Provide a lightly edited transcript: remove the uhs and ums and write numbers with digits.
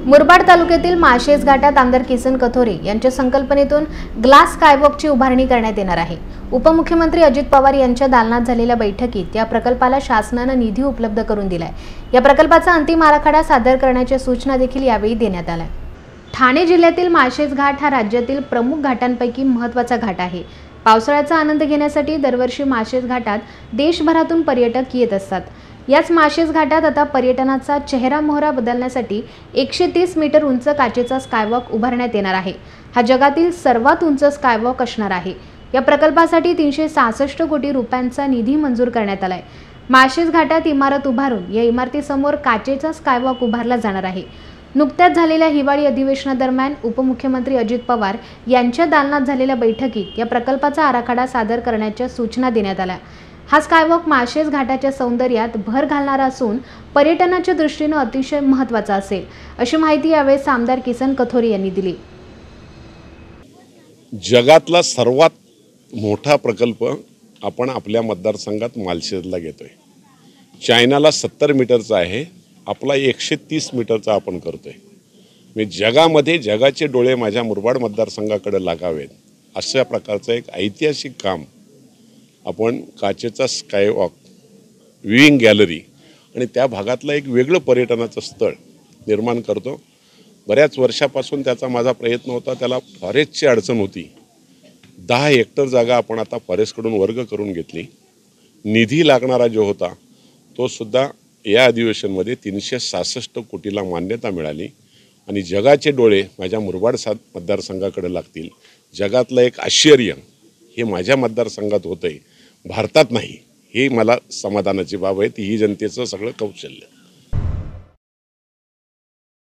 मुरबाड तालुक्यातील माळशेज घाटात आमदार किसन कथोरे यांच्या संकल्पनेतून ग्लास स्कायवॉकची उभारणी करण्यात येणार आहे। उपमुख्यमंत्री अजित पवार यांच्या दालनात झालेल्या बैठकीत या प्रकल्पाला शासनाने निधी उपलब्ध करून दिलाय। या प्रकल्पाचा अंतिम आराखडा सादर करण्याच्या सूचना देखील यावेळी देण्यात आल्या। ठाणे जिल्ह्यातील माळशेज घाट हा राज्यातील प्रमुख घाटांपैकी महत्त्वाचा घाट आहे। पावसाळ्याचा आनंद घेण्यासाठी दरवर्षी माळशेज घाटात देशभरातून पर्यटक येत असतात। याच माळशेज घाटात आता पर्यटनाचा चेहरामोहरा बदलण्यासाठी 130 मीटर उंच काचेचा स्कायवॉक उभारण्यात येणार आहे। हा जगातील सर्वात उंच स्कायवॉक असणार आहे। या प्रकल्पासाठी 366 कोटी रुपयांचा निधी मंजूर करण्यात आलाय। माळशेज घाटात इमारत उभारून या इमारतीसमोर काचेचा स्कायवॉक उभारला जाणार आहे। नुकत्याच झालेल्या हिवाळी अधिवेशनादरम्यान उपमुख्यमंत्री अजित पवार यांच्या दालनात झालेल्या बैठकीत या प्रकल्पाचा आराखडा सादर करण्याच्या सूचना देण्यात आल्या। हा स्कायवॉक माळशेज घाटाच्या सौंदर्यात भर घालणारा असून पर्यटनाच्या दृष्टीने अतिशय महत्त्वाचा असेल, अशी माहिती यावेळी आमदार किसन कथोरे यांनी दिली। जगातला सर्वात मोठा प्रकल्प आपण आपल्या मतदारसंघात माळशेजला घेतोय। चायनाला 70 मीटरचा आहे, आपला 130 मीटरचा आपण करतोय। मी जगामध्ये जगाचे डोळे माझ्या मुरबाड मतदारसंघाकडे लागावेत अशा प्रकारचं एक ऐतिहासिक काम आपण काचेचा स्कायवॉक, व्ह्यूइंग गॅलरी आणि त्या भागातलं एक वेगळं पर्यटनाचं स्थळ निर्माण करतो। बऱ्याच वर्षापासून त्याचा माझा प्रयत्न होता, त्याला फॉरेस्टची अडचण होती। 10 हेक्टर जागा आपण आता फॉरेस्टकडून वर्ग करून घेतली। निधी लागणारा जो होता तो सुद्धा या अधिवेशनमध्ये 366 कोटीला मान्यता मिळाली आणि जगाचे डोळे माझ्या मुरबाड मतदारसंघाकडे लागतील। जगातलं एक आश्चर्य हे माझ्या मतदारसंघात होतंय, भारतात नाही, हे मला समाधानाची बाब आहे। ही जनतेचं सगळं कौशल्य।